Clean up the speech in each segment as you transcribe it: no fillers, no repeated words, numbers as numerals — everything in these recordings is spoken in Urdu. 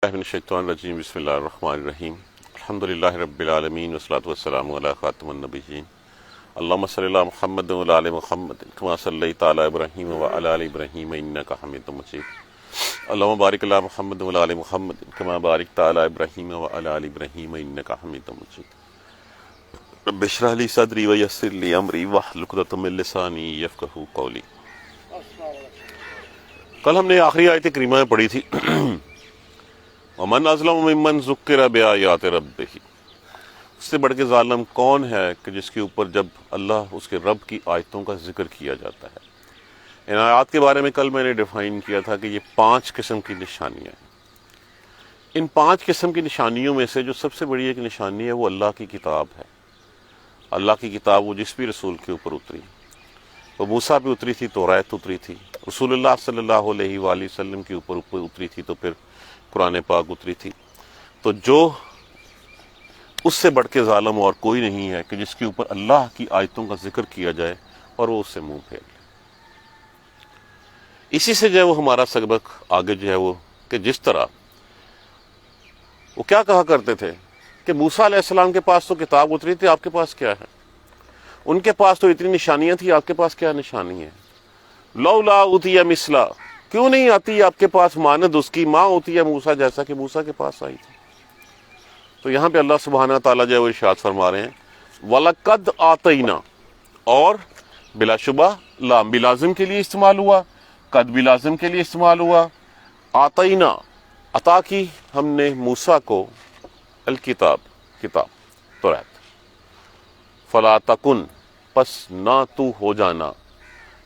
من الشیطان الرجیم بسم اللہ الرحمن الرحیم الحمدللہ رب العالمین والصلاة والسلام علی خاتم النبیین اللہم صلی علی محمد وعلی آل محمد کما صلیت علی ابراہیم وعلی آل ابراہیم انک حمید مجید اللہم بارک علی محمد وعلی آل محمد کما بارکت علی ابراہیم وعلی آل ابراہیم انک حمید مجید رب اشرح لی صدری ویسر لی امری واحلل عقدۃ من لسانی یفقہوا قولی۔ کل ہم نے آخری آیت کریمہ میں پڑھی تھی ومن اظلم ممن ذکر بآیات ربہ، اس سے بڑھ کے ظالم کون ہے کہ جس کے اوپر جب اللہ اس کے رب کی آیتوں کا ذکر کیا جاتا ہے۔ ان آیات کے بارے میں کل میں نے ڈیفائن کیا تھا کہ یہ 5 قسم کی نشانیاں ہیں۔ ان 5 قسم کی نشانیوں میں سے جو سب سے بڑی ایک نشانی ہے وہ اللہ کی کتاب ہے۔ اللہ کی کتاب وہ جس بھی رسول کے اوپر اتری، وہ موسیٰ پہ اتری تھی، توریت اتری تھی، رسول اللہ صلی اللہ علیہ وآلہ وسلم کے اوپر اتری تھی، تو پھر قرآن پاک اتری تھی۔ تو جو اس سے بڑھ کے ظالم اور کوئی نہیں ہے کہ جس کے اوپر اللہ کی آیتوں کا ذکر کیا جائے اور وہ اس سے منہ پھیر لے۔ اسی سے جو ہے وہ ہمارا سبق آگے جو ہے وہ کہ جس طرح وہ کیا کہا کرتے تھے کہ موسیٰ علیہ السلام کے پاس تو کتاب اتری تھی، آپ کے پاس کیا ہے؟ ان کے پاس تو اتنی نشانیاں تھیں، آپ کے پاس کیا نشانی ہے؟ لولا اوتی مثلا، کیوں نہیں آتی آپ کے پاس مانند اس کی ماں ہوتی ہے موسیٰ جیسا کہ موسیٰ کے پاس آئی تھی۔ تو یہاں پہ اللہ سبحانہ تعالیٰ جو ہے وہ ارشاد فرما رہے ہیں وَلَقَدْ آتَيْنَا، اور بلا شبہ لام بھی لازم کے لیے استعمال ہوا، قد بھی لازم کے لیے استعمال ہوا۔ آتینا، عطا کی ہم نے موسیٰ کو الکتاب، کتاب توریت، فلا تکن، پس نہ تو ہو جانا۔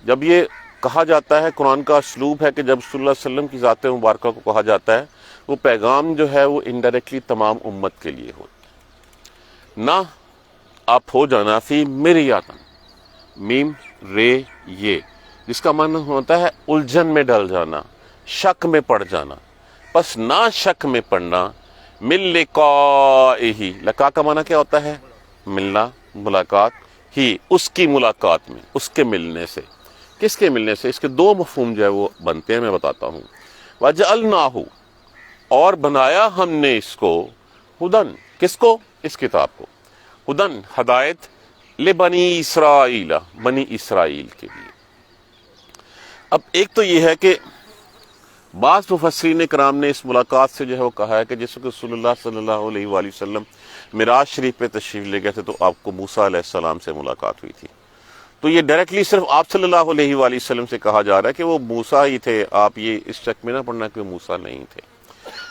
جب یہ کہا جاتا ہے، قرآن کا اسلوب ہے کہ جب صلی اللہ علیہ وسلم کی ذات مبارکہ کو کہا جاتا ہے، وہ پیغام جو ہے وہ انڈائریکٹلی تمام امت کے لیے ہوتا ہے۔ نہ آپ ہو جانا فی مریاتن، میم رے یہ، جس کا معنی ہوتا ہے الجھن میں ڈل جانا، شک میں پڑ جانا، پس نہ شک میں پڑنا، مل لقائہ، لقاء کا معنی کیا ہوتا ہے؟ ملنا، ملاقات، ہی اس کی ملاقات میں، اس کے ملنے سے۔ کس کے ملنے سے؟ اس کے 2 مفہوم جو ہے وہ بنتے ہیں، میں بتاتا ہوں۔ وَجَعَلْنَاهُ، اور بنایا ہم نے اس کو، ہدن، کس کو؟ اس کتاب کو، ہدن، ہدایت، لبنی اسرائیل، بنی اسرائیل کے لیے۔ اب ایک تو یہ ہے کہ بعض مفسرین کرام نے اس ملاقات سے جو ہے وہ کہا ہے کہ جس وقت رسول اللہ صلی اللہ علیہ وآلہ وسلم معراج شریف پہ تشریف لے گئے تھے تو آپ کو موسیٰ علیہ السلام سے ملاقات ہوئی تھی۔ تو یہ ڈائریکٹلی صرف آپ صلی اللہ علیہ وآلہ وسلم سے کہا جا رہا ہے کہ وہ موسیٰ ہی تھے، آپ یہ اس شک میں نہ پڑنا کہ وہ موسیٰ نہیں تھے۔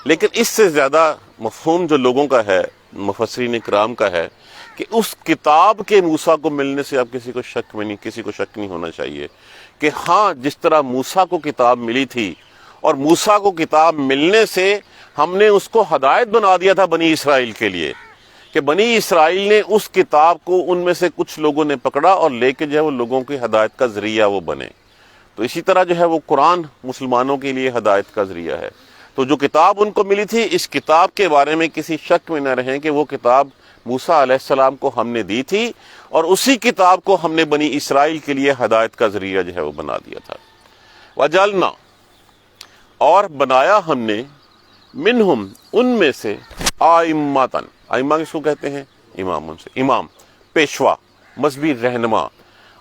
لیکن اس سے زیادہ مفہوم جو لوگوں کا ہے، مفسرین اکرام کا ہے، کہ اس کتاب کے موسیٰ کو ملنے سے اب کسی کو شک نہیں ہونا چاہیے کہ ہاں جس طرح موسیٰ کو کتاب ملی تھی اور موسیٰ کو کتاب ملنے سے ہم نے اس کو ہدایت بنا دیا تھا بنی اسرائیل کے لیے، کہ بنی اسرائیل نے اس کتاب کو ان میں سے کچھ لوگوں نے پکڑا اور لے کے جو ہے وہ لوگوں کی ہدایت کا ذریعہ وہ بنے۔ تو اسی طرح جو ہے وہ قرآن مسلمانوں کے لیے ہدایت کا ذریعہ ہے۔ تو جو کتاب ان کو ملی تھی، اس کتاب کے بارے میں کسی شک میں نہ رہیں کہ وہ کتاب موسیٰ علیہ السلام کو ہم نے دی تھی اور اسی کتاب کو ہم نے بنی اسرائیل کے لیے ہدایت کا ذریعہ جو ہے وہ بنا دیا تھا۔ وَجَعَلْنَا، اور بنایا ہم نے، منہم، ان میں سے، آئمتاً، ائمہ کس کو کہتے ہیں؟ امام، ان سے امام، پیشوا، مذہبی رہنما،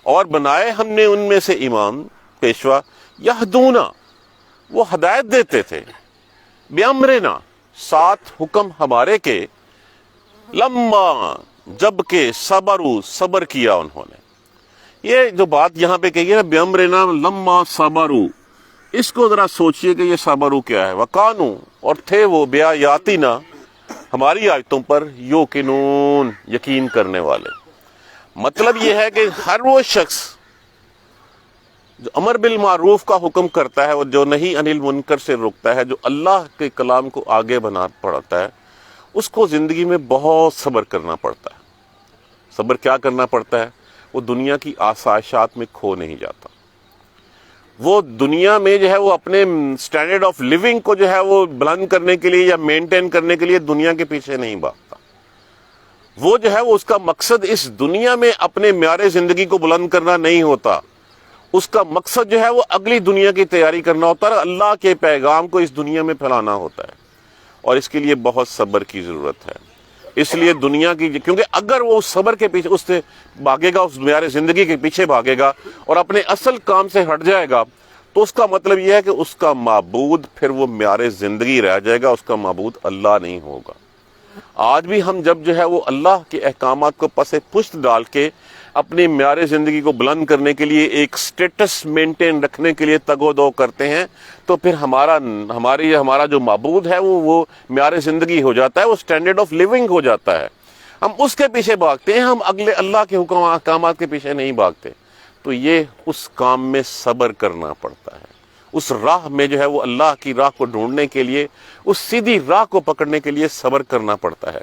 اور بنائے ہم نے ان میں سے امام، پیشوا، یہدونا، وہ ہدایت دیتے تھے، بِأَمْرِنَا، ساتھ حکم ہمارے کے، لما، جب کہ صبروا، صبر کیا انہوں نے۔ یہ جو بات یہاں پہ کہی ہے نا بِأَمْرِنَا لما صبروا، اس کو ذرا سوچئے کہ یہ صبروا کیا ہے۔ وَقَانُوا، اور تھے وہ، بِآیاتِنَا، ہماری آیتوں پر، یوقنون، یقین کرنے والے۔ مطلب یہ ہے کہ ہر وہ شخص جو امر بالمعروف کا حکم کرتا ہے اور جو نہی عن المنکر سے روکتا ہے، جو اللہ کے کلام کو آگے بنا پڑتا ہے، اس کو زندگی میں بہت صبر کرنا پڑتا ہے۔ صبر کیا کرنا پڑتا ہے؟ وہ دنیا کی آسائشات میں کھو نہیں جاتا، وہ دنیا میں جو ہے وہ اپنے سٹینڈرڈ آف لیونگ کو جو ہے وہ بلند کرنے کے لیے یا مینٹین کرنے کے لیے دنیا کے پیچھے نہیں بھاگتا۔ وہ جو ہے وہ اس کا مقصد اس دنیا میں اپنے معیار زندگی کو بلند کرنا نہیں ہوتا، اس کا مقصد جو ہے وہ اگلی دنیا کی تیاری کرنا ہوتا ہے، اللہ کے پیغام کو اس دنیا میں پھیلانا ہوتا ہے۔ اور اس کے لیے بہت صبر کی ضرورت ہے. اس لیے دنیا کی، کیونکہ اگر وہ اس صبر کے پیچھے اس سے بھاگے گا، اس معیار زندگی کے پیچھے بھاگے گا اور اپنے اصل کام سے ہٹ جائے گا، تو اس کا مطلب یہ ہے کہ اس کا معبود پھر وہ معیار زندگی رہ جائے گا، اس کا معبود اللہ نہیں ہوگا. آج بھی ہم جب جو ہے وہ اللہ کے احکامات کو پس پشت ڈال کے اپنی معیار زندگی کو بلند کرنے کے لیے، ایک سٹیٹس مینٹین رکھنے کے لیے تگ و دو کرتے ہیں، تو پھر ہمارا جو معبود ہے وہ معیار زندگی ہو جاتا ہے، وہ سٹینڈرڈ آف لیونگ ہو جاتا ہے. ہم اس کے پیچھے بھاگتے ہیں، ہم اگلے اللہ کے حکم احکامات کے پیچھے نہیں بھاگتے. تو یہ اس کام میں صبر کرنا پڑتا ہے. اس راہ میں جو ہے وہ اللہ کی راہ کو ڈھونڈنے کے لیے، اس سیدھی راہ کو پکڑنے کے لیے صبر کرنا پڑتا ہے.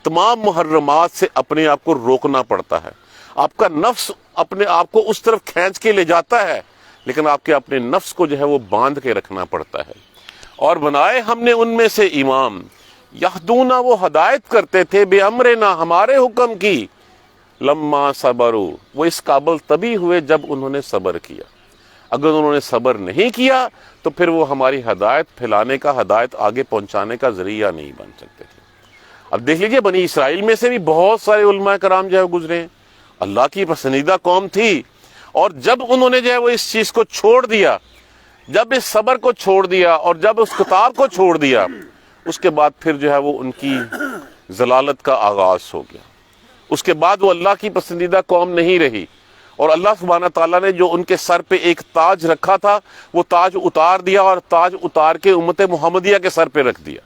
تمام محرمات سے اپنے آپ کو روکنا پڑتا ہے. آپ کا نفس اپنے آپ کو اس طرف کھینچ کے لے جاتا ہے، لیکن آپ کے اپنے نفس کو جو ہے وہ باندھ کے رکھنا پڑتا ہے. اور بنائے ہم نے ان میں سے امام، یہدونا وہ ہدایت کرتے تھے، بے امرنا ہمارے حکم کی، لما صبروا وہ اس قابل تبھی ہوئے جب انہوں نے صبر کیا. اگر انہوں نے صبر نہیں کیا تو پھر وہ ہماری ہدایت پھیلانے کا، ہدایت آگے پہنچانے کا ذریعہ نہیں بن سکتے تھے. اب دیکھ لیجئے، بنی اسرائیل میں سے بھی بہت سارے علماء کرام جو ہے گزرے ہیں، اللہ کی پسندیدہ قوم تھی، اور جب انہوں نے جو ہے وہ اس چیز کو چھوڑ دیا، جب اس صبر کو چھوڑ دیا اور جب اس کتاب کو چھوڑ دیا، اس کے بعد پھر جو ہے وہ ان کی ضلالت کا آغاز ہو گیا. اس کے بعد وہ اللہ کی پسندیدہ قوم نہیں رہی، اور اللہ سبحانہ تعالیٰ نے جو ان کے سر پہ ایک تاج رکھا تھا، وہ تاج اتار دیا، اور تاج اتار کے امت محمدیہ کے سر پہ رکھ دیا.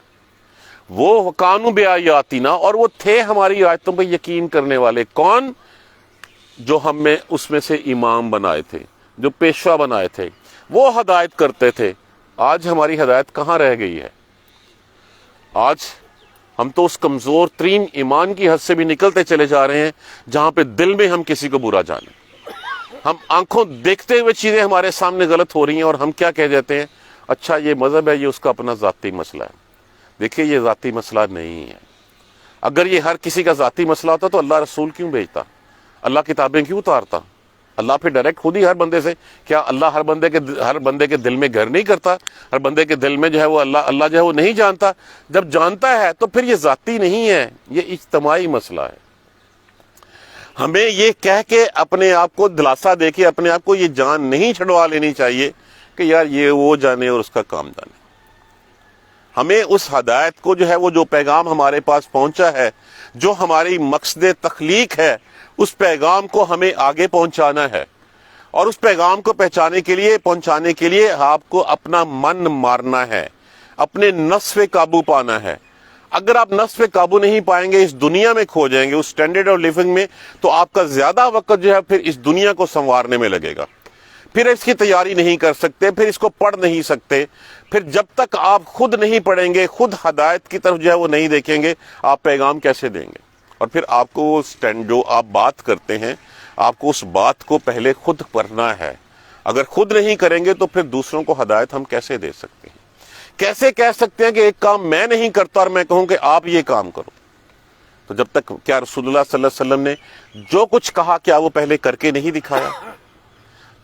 وہ کانوا بآیاتنا، اور وہ تھے ہماری آیتوں پہ یقین کرنے والے. کون؟ جو ہمیں اس میں سے امام بنائے تھے، جو پیشوا بنائے تھے، وہ ہدایت کرتے تھے. آج ہماری ہدایت کہاں رہ گئی ہے؟ آج ہم تو اس کمزور ترین ایمان کی حد سے بھی نکلتے چلے جا رہے ہیں جہاں پہ دل میں ہم کسی کو برا جانیں. ہم آنکھوں دیکھتے ہوئے چیزیں ہمارے سامنے غلط ہو رہی ہیں، اور ہم کیا کہہ دیتے ہیں؟ اچھا یہ مذہب ہے، یہ اس کا اپنا ذاتی مسئلہ ہے. دیکھیے، یہ ذاتی مسئلہ نہیں ہے. اگر یہ ہر کسی کا ذاتی مسئلہ ہوتا تو اللہ رسول کیوں بھیجتا؟ اللہ کتابیں کیوں اتارتا؟ اللہ پھر ڈائریکٹ خود ہی ہر بندے سے، کیا اللہ ہر بندے کے دل میں گھر نہیں کرتا؟ ہر بندے کے دل میں جو ہے وہ اللہ جو ہے وہ نہیں جانتا؟ جب جانتا ہے تو پھر یہ ذاتی نہیں ہے، یہ اجتماعی مسئلہ ہے. ہمیں یہ کہہ کے اپنے آپ کو دلاسا دے کے اپنے آپ کو یہ جان نہیں چھڑوا لینی چاہیے کہ یار یہ وہ جانے اور اس کا کام جانے. ہمیں اس ہدایت کو جو ہے وہ جو پیغام ہمارے پاس پہنچا ہے، جو ہماری مقصد تخلیق ہے، اس پیغام کو ہمیں آگے پہنچانا ہے. اور اس پیغام کو پہنچانے کے لیے آپ کو اپنا من مارنا ہے، اپنے نفس پہ قابو پانا ہے. اگر آپ نفس پہ قابو نہیں پائیں گے، اس دنیا میں کھو جائیں گے، اس سٹینڈرڈ آف لیونگ میں، تو آپ کا زیادہ وقت جو ہے پھر اس دنیا کو سنوارنے میں لگے گا. پھر اس کی تیاری نہیں کر سکتے، پھر اس کو پڑھ نہیں سکتے. پھر جب تک آپ خود نہیں پڑھیں گے، خود ہدایت کی طرف جو ہے وہ نہیں دیکھیں گے، آپ پیغام کیسے دیں گے؟ اور پھر آپ کو جو آپ بات کرتے ہیں، آپ کو اس بات کو پہلے خود کرنا ہے. اگر خود نہیں کریں گے تو پھر دوسروں کو ہدایت ہم کیسے دے سکتے ہیں؟ کیسے کہہ سکتے ہیں کہ ایک کام میں نہیں کرتا اور میں کہوں کہ آپ یہ کام کرو؟ تو جب تک، کیا رسول اللہ صلی اللہ علیہ وسلم نے جو کچھ کہا کیا وہ پہلے کر کے نہیں دکھایا؟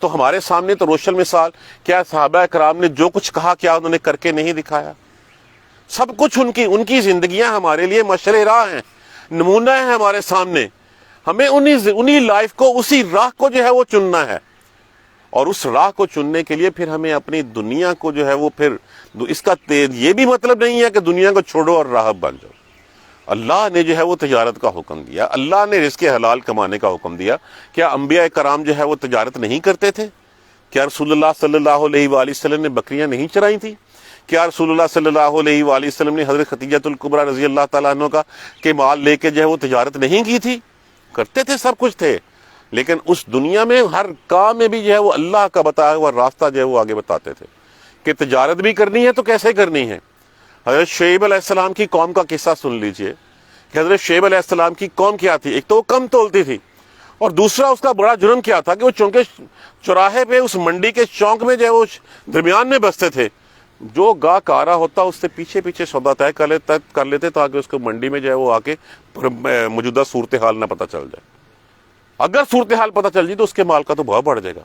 تو ہمارے سامنے تو روشن مثال، کیا صحابہ کرام نے جو کچھ کہا کیا انہوں نے کر کے نہیں دکھایا؟ سب کچھ ان کی زندگیاں ہمارے لیے مشعل راہ ہیں، نمونہ ہے ہمارے سامنے. ہمیں انہی لائف کو، اسی راہ کو جو ہے وہ چننا ہے. اور اس راہ کو چننے کے لیے پھر ہمیں اپنی دنیا کو جو ہے وہ پھر اس کا یہ بھی مطلب نہیں ہے کہ دنیا کو چھوڑو اور راہب بن جاؤ. اللہ نے جو ہے وہ تجارت کا حکم دیا، اللہ نے رزق حلال کمانے کا حکم دیا. کیا انبیاء کرام جو ہے وہ تجارت نہیں کرتے تھے؟ کیا رسول اللہ صلی اللہ علیہ وآلہ وسلم نے بکریاں نہیں چرائی تھی؟ کیا رسول اللہ صلی اللہ علیہ وآلہ وسلم نے حضرت خدیجہ الکبریٰ رضی اللہ تعالیٰ عنہ کا کہ مال لے کے جو ہے وہ تجارت نہیں کی تھی؟ کرتے تھے، سب کچھ تھے. لیکن اس دنیا میں ہر کام میں بھی جو ہے وہ اللہ کا بتایا ہوا راستہ جو ہے وہ آگے بتاتے تھے کہ تجارت بھی کرنی ہے تو کیسے کرنی ہے. حضرت شعیب علیہ السلام کی قوم کا قصہ سن لیجئے کہ حضرت شعیب علیہ السلام کی قوم کیا تھی. ایک تو وہ کم تولتی تھی، اور دوسرا اس کا بڑا جرم کیا تھا کہ وہ چوراہے پہ اس منڈی کے چوک میں جو ہے وہ درمیان میں بستے تھے. جو گاہک آ رہا ہوتا اس سے پیچھے پیچھے سودا طے کر لیتے تاکہ اس کو منڈی میں جو ہے وہ آ کے موجودہ صورتحال نہ پتہ چل جائے. اگر صورتحال پتہ چل جائے تو اس کے مال کا تو بہت بڑھ جائے گا.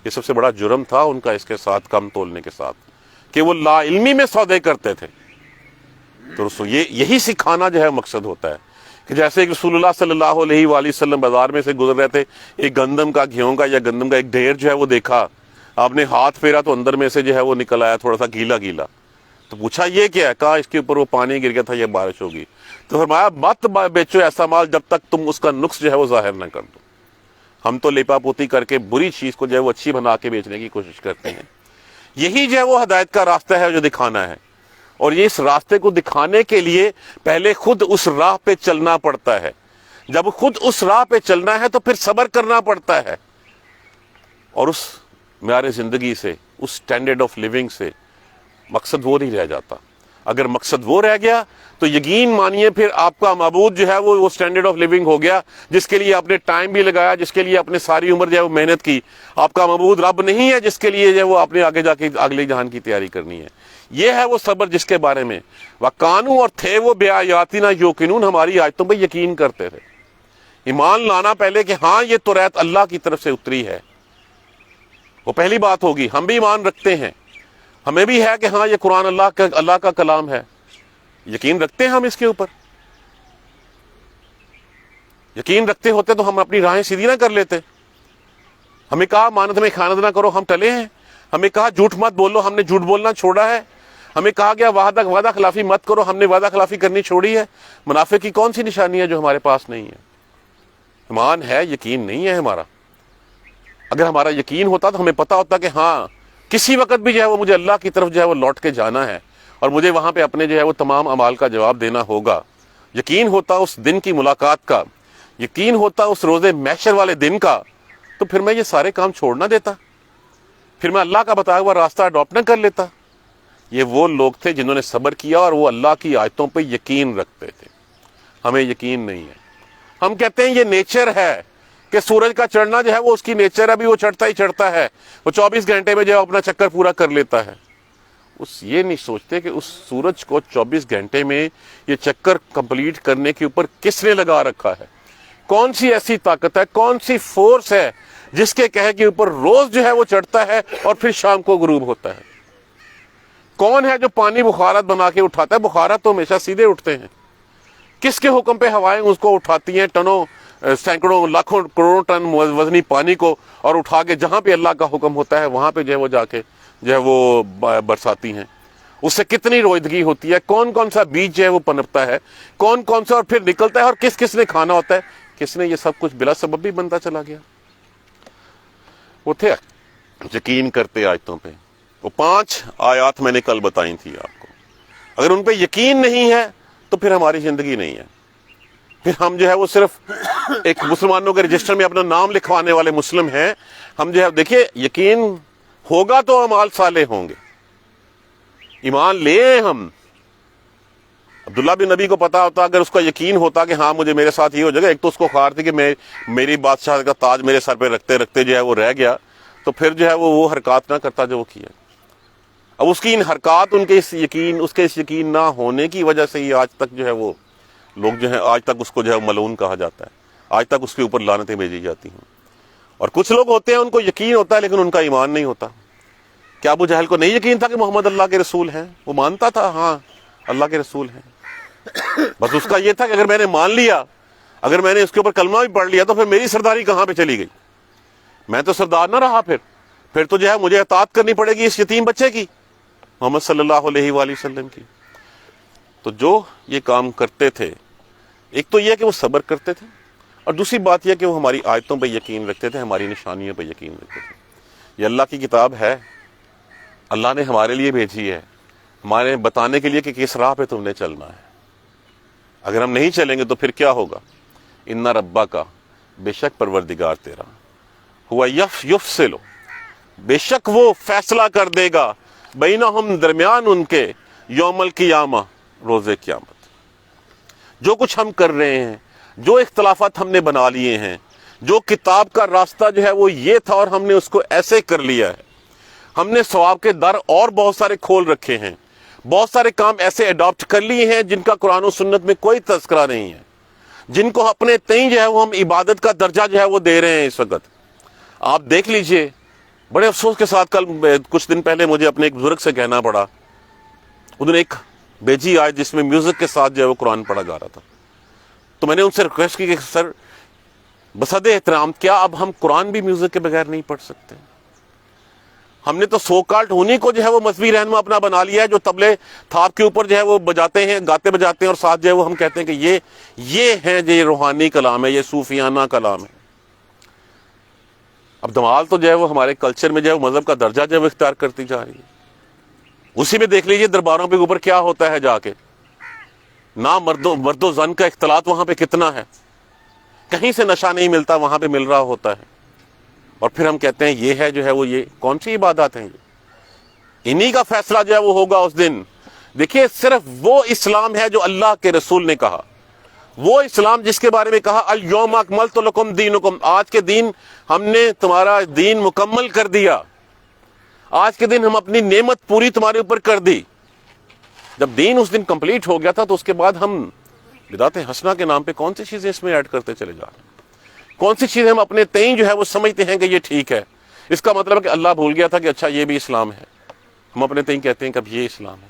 یہ سب سے بڑا جرم تھا ان کا اس کے ساتھ، کم تولنے کے ساتھ، کہ وہ لا علمی میں سودے کرتے تھے. تو یہی سکھانا جو ہے مقصد ہوتا ہے کہ جیسے کہ رسول اللہ صلی اللہ علیہ وآلہ وسلم بازار میں سے گزر رہے تھے، ایک گندم کا گیہوں کا یا گندم کا ایک ڈھیر جو ہے وہ دیکھا، آپ نے ہاتھ پھیرا تو اندر میں سے جو ہے وہ نکل آیا تھوڑا سا گیلا گیلا، تو پوچھا یہ کیا ہے؟ کہا اس کے اوپر وہ پانی گر گیا تھا، یہ بارش ہوگی۔ تو فرمایا مت بیچو ایسا مال جب تک تم اس کا نقص جو ہے وہ ظاہر نہ کر دو۔ ہم تو لیپا پوتی کر کے بری چیز کو جو ہے وہ اچھی بنا کے بیچنے کی کوشش کرتے ہیں۔ یہی جو ہے وہ ہدایت کا راستہ ہے جو دکھانا ہے، اور یہ اس راستے کو دکھانے کے لیے پہلے خود اس راہ پہ چلنا پڑتا ہے۔ جب خود اس راہ پہ چلنا ہے تو پھر صبر کرنا پڑتا ہے، اور اس معیار زندگی سے، اس سٹینڈرڈ آف لیونگ سے مقصد وہ نہیں رہ جاتا۔ اگر مقصد وہ رہ گیا تو یقین مانیے پھر آپ کا معبود جو ہے وہ سٹینڈرڈ آف لیونگ ہو گیا، جس کے لیے آپ نے ٹائم بھی لگایا، جس کے لیے آپ نے ساری عمر جو ہے وہ محنت کی۔ آپ کا معبود رب نہیں ہے جس کے لیے جو ہے وہ آپ نے آگے جا کے اگلے جہان کی تیاری کرنی ہے۔ یہ ہے وہ صبر جس کے بارے میں وَقَانُوا اور تھے وہ بِآیَاتِنَا یُوقِنُونَ، ہماری آیتوں پہ یقین کرتے تھے۔ ایمان لانا پہلے کہ ہاں یہ توریت اللہ کی طرف سے اتری ہے، وہ پہلی بات ہوگی۔ ہم بھی ایمان رکھتے ہیں، ہمیں بھی ہے کہ ہاں یہ قرآن اللہ کا کلام ہے، یقین رکھتے ہیں ہم اس کے اوپر۔ یقین رکھتے ہوتے تو ہم اپنی راہیں سیدھی نہ کر لیتے۔ ہمیں کہا مانت میں خیانت نہ کرو، ہم ٹلے ہیں۔ ہمیں کہا جھوٹ مت بولو، ہم نے جھوٹ بولنا چھوڑا ہے۔ ہمیں کہا گیا وعدہ خلافی مت کرو، ہم نے وعدہ خلافی کرنی چھوڑی ہے۔ منافق کی کون سی نشانی ہے جو ہمارے پاس نہیں ہے؟ ایمان ہے، یقین نہیں ہے ہمارا۔ اگر ہمارا یقین ہوتا تو ہمیں پتا ہوتا کہ ہاں کسی وقت بھی جو ہے وہ مجھے اللہ کی طرف جو ہے وہ لوٹ کے جانا ہے، اور مجھے وہاں پہ اپنے جو ہے وہ تمام اعمال کا جواب دینا ہوگا۔ یقین ہوتا اس دن کی ملاقات کا، یقین ہوتا اس روز محشر والے دن کا، تو پھر میں یہ سارے کام چھوڑ نہ دیتا، پھر میں اللہ کا بتایا ہوا راستہ اڈاپٹ نہ کر لیتا۔ یہ وہ لوگ تھے جنہوں نے صبر کیا اور وہ اللہ کی آیتوں پہ یقین رکھتے تھے۔ ہمیں یقین نہیں ہے۔ ہم کہتے ہیں یہ نیچر ہے کہ سورج کا چڑھنا جو ہے وہ اس کی نیچر ہے، ابھی وہ چڑھتا ہی چڑھتا ہے، وہ 24 گھنٹے میں جو ہے اپنا چکر پورا کر لیتا ہے۔ یہ نہیں سوچتے کہ اس سورج کو 24 گھنٹے میں یہ چکر کمپلیٹ کرنے کے اوپر کس نے لگا رکھا ہے؟ کون سی ایسی طاقت ہے، کون سی فورس ہے جس کے کہے کے اوپر روز جو ہے وہ چڑھتا ہے اور پھر شام کو غروب ہوتا ہے؟ کون ہے جو پانی بخارات بنا کے اٹھاتا ہے؟ بخارات تو ہمیشہ سیدھے اٹھتے ہیں۔ کس کے حکم پہ ہوائیں اس کو اٹھاتی ہیں، ٹنوں سینکڑوں لاکھوں کروڑوں ٹن وزنی پانی کو، اور اٹھا کے جہاں پہ اللہ کا حکم ہوتا ہے وہاں پہ جو ہے وہ جا کے جو ہے وہ برساتی ہیں۔ اس سے کتنی رویدگی ہوتی ہے، کون کون سا بیج جو ہے وہ پنپتا ہے، کون کون سا اور پھر نکلتا ہے، اور کس کس نے کھانا ہوتا ہے، کس نے یہ سب کچھ بلا سبب بھی بنتا چلا گیا۔ وہ تھے یقین کرتے آیتوں پہ۔ وہ 5 آیات میں نے کل بتائی تھی آپ کو، اگر ان پہ یقین نہیں ہے تو پھر ہماری زندگی نہیں ہے، پھر ہم جو ہے وہ صرف ایک مسلمانوں کے رجسٹر میں اپنا نام لکھوانے والے مسلم ہیں۔ ہم جو ہے دیکھیے یقین ہوگا تو اعمال صالح ہوں گے، ایمان لے ہم۔ عبداللہ بن نبی کو پتا ہوتا، اگر اس کا یقین ہوتا کہ ہاں مجھے میرے ساتھ یہ ہو جائے گا، ایک تو اس کو خوار تھی کہ میری بادشاہ کا تاج میرے سر پہ رکھتے رکھتے جو ہے وہ رہ گیا، تو پھر جو ہے وہ حرکات نہ کرتا جو وہ کیا۔ اب اس کی ان حرکات اس کے اس یقین نہ ہونے کی وجہ سے ہی آج تک جو ہے وہ لوگ جو ہیں، آج تک اس کو جو ہے ملعون کہا جاتا ہے، آج تک اس کے اوپر لعنتیں بھیجی جاتی ہیں۔ اور کچھ لوگ ہوتے ہیں ان کو یقین ہوتا ہے لیکن ان کا ایمان نہیں ہوتا۔ کیا ابو جہل کو نہیں یقین تھا کہ محمد اللہ کے رسول ہیں؟ وہ مانتا تھا ہاں اللہ کے رسول ہیں، بس اس کا یہ تھا کہ اگر میں نے مان لیا، اگر میں نے اس کے اوپر کلمہ بھی پڑھ لیا تو پھر میری سرداری کہاں پہ چلی گئی؟ میں تو سردار نہ رہا، پھر تو جو ہے مجھے اطاعت کرنی پڑے گی اس یتیم بچے کی، محمد صلی اللہ علیہ وآلہ وسلم کی۔ تو جو یہ کام کرتے تھے، ایک تو یہ کہ وہ صبر کرتے تھے، اور دوسری بات یہ کہ وہ ہماری آیتوں پہ یقین رکھتے تھے، ہماری نشانیوں پہ یقین رکھتے تھے۔ یہ اللہ کی کتاب ہے، اللہ نے ہمارے لیے بھیجی ہے، ہمارے بتانے کے لیے کہ کس راہ پہ تم نے چلنا ہے۔ اگر ہم نہیں چلیں گے تو پھر کیا ہوگا؟ ان ربک کا، بے شک پروردگار تیرا، ہوا یفصل، بے شک وہ فیصلہ کر دے گا، بینہم درمیان ان کے، یوم القیامہ، روز قیامت۔ جو کچھ ہم کر رہے ہیں، جو اختلافات ہم نے بنا لیے ہیں، جو کتاب کا راستہ جو ہے وہ یہ تھا اور ہم نے اس کو ایسے کر لیا ہے، ہم نے ثواب کے در اور بہت سارے کھول رکھے ہیں، بہت سارے کام ایسے اڈاپٹ کر لیے ہیں جن کا قرآن و سنت میں کوئی تذکرہ نہیں ہے، جن کو اپنے تئیں جو ہے وہ ہم عبادت کا درجہ جو ہے وہ دے رہے ہیں اس وقت۔ آپ دیکھ لیجئے، بڑے افسوس کے ساتھ کل کچھ دن پہلے مجھے اپنے ایک بزرگ سے کہنا پڑا، انہوں نے ایک بیجی آئے جس میں میوزک کے ساتھ جو ہے وہ قرآن پڑھا جا رہا تھا. تو میں نے ان سے ریکویسٹ کی کہ سر بصد احترام کیا اب ہم قرآن بھی میوزک کے بغیر نہیں پڑھ سکتے؟ ہم نے تو سو کالڈ انہی کو جو ہے وہ مذہبی رہنما اپنا بنا لیا ہے جو طبلے تھاپ کے اوپر جو ہے وہ بجاتے ہیں، گاتے بجاتے ہیں، اور ساتھ جو ہے وہ ہم کہتے ہیں کہ یہ ہے جو یہ روحانی کلام ہے، یہ صوفیانہ کلام ہے. اب دمال تو جو ہے وہ ہمارے کلچر میں جو ہے وہ مذہب کا درجہ جو ہے وہ اختیار کرتی جا رہی ہے. اسی میں دیکھ لیجئے درباروں کے اوپر کیا ہوتا ہے جا کے، نہ مرد و زن کا اختلاط وہاں پہ کتنا ہے، کہیں سے نشہ نہیں ملتا وہاں پہ مل رہا ہوتا ہے. اور پھر ہم کہتے ہیں یہ ہے جو ہے وہ یہ کون سی عبادات ہیں؟ یہ انہی کا فیصلہ جو ہے وہ ہوگا اس دن. دیکھیے صرف وہ اسلام ہے جو اللہ کے رسول نے کہا، وہ اسلام جس کے بارے میں کہا الیوم اکملت لکم دینکم، آج کے دن ہم نے تمہارا دین مکمل کر دیا، آج کے دن ہم اپنی نعمت پوری تمہارے اوپر کر دی. جب دین اس دن کمپلیٹ ہو گیا تھا تو اس کے بعد ہم بدعت حسنہ کے نام پہ کون سی چیزیں اس میں ایڈ کرتے چلے جا رہے ہیں، کون سی چیزیں ہم اپنے تئیں جو ہے وہ سمجھتے ہیں کہ یہ ٹھیک ہے. اس کا مطلب ہے کہ اللہ بھول گیا تھا کہ اچھا یہ بھی اسلام ہے، ہم اپنے تئیں کہتے ہیں کہ اب یہ اسلام ہے.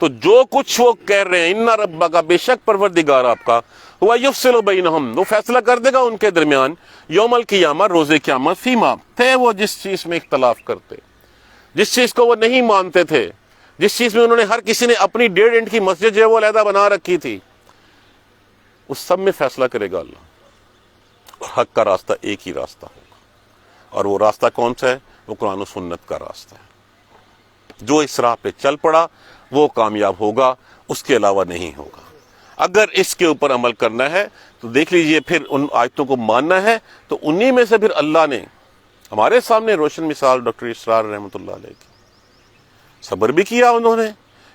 تو جو کچھ وہ کہہ رہے ہیں ان ربک، بے شک پروردگار آپ کا، ہوا یفصل بینہم، وہ فیصلہ کر دے گا ان کے درمیان، یوم القیامہ، روز قیامت، فیما، تھے وہ جس چیز میں اختلاف کرتے، جس چیز کو وہ نہیں مانتے تھے، جس چیز میں انہوں نے ہر کسی نے اپنی 1.5 اینٹ کی مسجد جو ہے وہ علیحدہ بنا رکھی تھی، اس سب میں فیصلہ کرے گا اللہ. اور حق کا راستہ ایک ہی راستہ ہوگا، اور وہ راستہ کون سا ہے؟ وہ قرآن و سنت کا راستہ ہے. جو اس راہ پہ چل پڑا وہ کامیاب ہوگا، اس کے علاوہ نہیں ہوگا. اگر اس کے اوپر عمل کرنا ہے تو دیکھ لیجئے پھر ان آیتوں کو ماننا ہے تو انہی میں سے پھر اللہ نے ہمارے سامنے روشن مثال ڈاکٹر اسرار رحمۃ اللہ علیہ کی، صبر بھی کیا انہوں نے،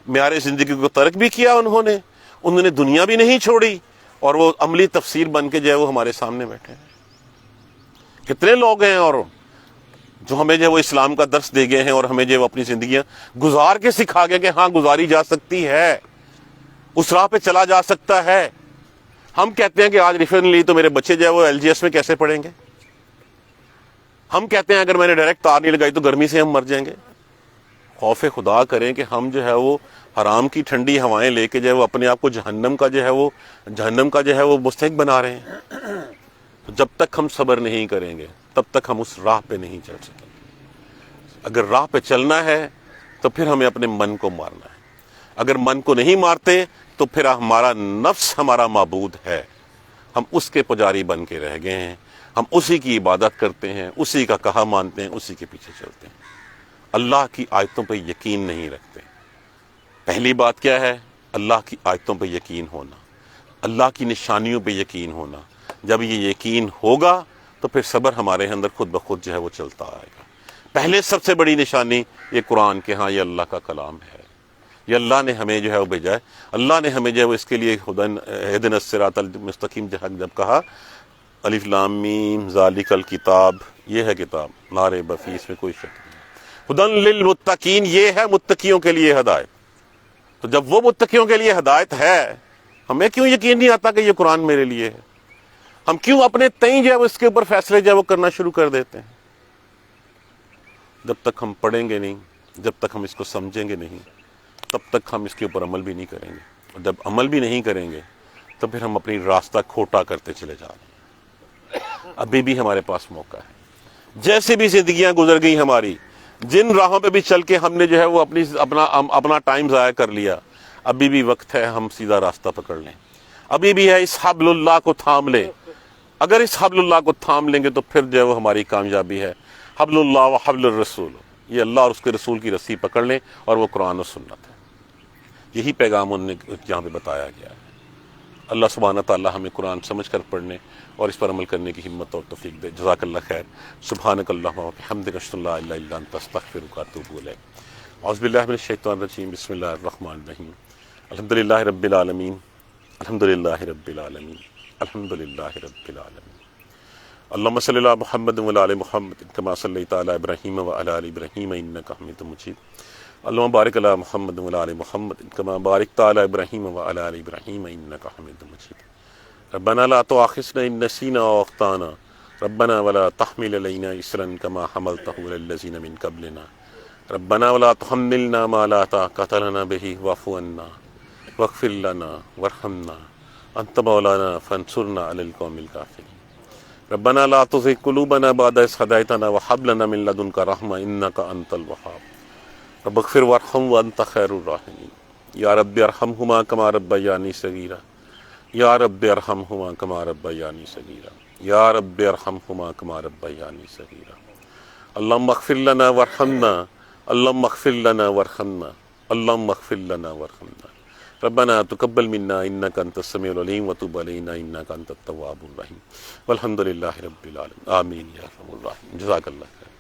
معیار زندگی کو ترک بھی کیا انہوں نے دنیا بھی نہیں چھوڑی، اور وہ عملی تفسیر بن کے جو ہے وہ ہمارے سامنے بیٹھے ہیں. کتنے لوگ ہیں اور جو ہمیں جو ہے وہ اسلام کا درس دے گئے ہیں اور ہمیں جو ہے وہ اپنی زندگیاں گزار کے سکھا گئے کہ ہاں گزاری جا سکتی ہے، اس راہ پہ چلا جا سکتا ہے. ہم کہتے ہیں کہ آج ریفرن لی تو میرے بچے جو ہے وہ LGS میں کیسے پڑھیں گے؟ ہم کہتے ہیں اگر میں نے ڈائریکٹ تار نہیں لگائی تو گرمی سے ہم مر جائیں گے. خوف خدا کریں کہ ہم جو ہے وہ حرام کی ٹھنڈی ہوائیں لے کے جو ہے وہ اپنے آپ کو جہنم کا جو ہے وہ مستحق بنا رہے ہیں. تو جب تک ہم صبر نہیں کریں گے تب تک ہم اس راہ پہ نہیں چل سکیں گے. اگر راہ پہ چلنا ہے تو پھر ہمیں اپنے من کو مارنا ہے. اگر من کو نہیں مارتے تو پھر ہمارا نفس ہمارا معبود ہے، ہم اس کے پجاری بن کے رہ گئے ہیں، ہم اسی کی عبادت کرتے ہیں، اسی کا کہا مانتے ہیں، اسی کے پیچھے چلتے ہیں، اللہ کی آیتوں پہ یقین نہیں رکھتے. پہلی بات کیا ہے؟ اللہ کی آیتوں پہ یقین ہونا، اللہ کی نشانیوں پہ یقین ہونا. جب یہ یقین ہوگا تو پھر صبر ہمارے اندر خود بخود جو ہے وہ چلتا آئے گا. پہلے سب سے بڑی نشانی یہ قرآن کہ ہاں یہ اللہ کا کلام ہے، یہ اللہ نے ہمیں جو ہے وہ بھیجا ہے. اللہ نے ہمیں جو ہے وہ اس کے لیے اہدنا الصراط المستقیم جب کہا الف لام میم ذالک الکتاب، یہ ہے کتاب لا ریب فیہ، اس میں کوئی شک نہیں، ہدی للمتقین، یہ ہے متقیوں کے لیے ہدایت. تو جب وہ متقیوں کے لیے ہدایت ہے، ہمیں کیوں یقین نہیں آتا کہ یہ قرآن میرے لیے ہے؟ ہم کیوں اپنے تئیں جو ہے وہ اس کے اوپر فیصلے جو ہے وہ کرنا شروع کر دیتے ہیں؟ جب تک ہم پڑھیں گے نہیں، جب تک ہم اس کو سمجھیں گے نہیں، تب تک ہم اس کے اوپر عمل بھی نہیں کریں گے. اور جب عمل بھی نہیں کریں گے تو پھر ہم اپنی راستہ کھوٹا کرتے چلے جا رہے ہیں. ابھی بھی ہمارے پاس موقع ہے، جیسے بھی زندگیاں گزر گئی ہماری، جن راہوں پہ بھی چل کے ہم نے جو ہے وہ اپنا ٹائم ضائع کر لیا، ابھی بھی وقت ہے ہم سیدھا راستہ پکڑ لیں. ابھی بھی ہے، اس حبل اللہ کو تھام لیں. اگر اس حبل اللہ کو تھام لیں گے تو پھر جو ہے وہ ہماری کامیابی ہے. حبل اللہ و حبل الرسول، یہ اللہ اور اس کے رسول کی رسی پکڑ لیں، اور وہ قرآن و سنت ہے. یہی پیغام انہوں نے یہاں پہ بتایا گیا ہے. اللہ سبحانہ تعالی ہمیں قرآن سمجھ کر پڑھنے اور اس پر عمل کرنے کی ہمت اور توفیق دے. جزاک اللہ خیر. سبحانک اللہم و بحمدک، اشہد ان لا الہ الا انت، استغفرک و اتوب الیک. اعوذ باللہ من الشیطان الرجیم، بسم اللہ الرحمن الرحیم. الحمدللہ رب العالمین، الحمدللہ رب العالمین، الحمدللہ رب العالمین. اللہم صلی علی محمد و علی محمد کما صلیت علی ابراہیم و علی ابراہیم انک حمید مجید. اللہم بارک علی محمد و علی محمد کما بارکت علی ابراہیم و علی ابراہیم انک حمید مجید. ربنا لا تؤاخذنا ان نسینا او اخطانا، ربنا ولا تحمل علینا اصرا کما حملتہ علی الذین من قبلنا، ربنا ولا تحملنا ما لا طاقۃ لنا به واعف عنا واغفر لنا وارحمنا انت مولانا فانصرنا علی القوم الکافرین ربنا لا تزغ قلوبنا بعد إذ هديتنا وهب لنا من لدنك رحمة إنك أنت الوهاب رب اغفر وارحم وأنت خير الراحمين يا رب ارحمهما كما ربياني صغيرا يا رب ارحمهما كما ربياني صغيرا يا رب ارحمهما كما ربياني صغيرا اللهم اغفر لنا وارحمنا اللهم اغفر لنا وارحمنا اللهم اغفر لنا وارحمنا ربنا تقبل منا انك انت السميع العليم وتب علينا انك انت التواب الرحيم والحمد لله رب العالمين آمين يا ارحم الراحمين جزاك اللہ خیر.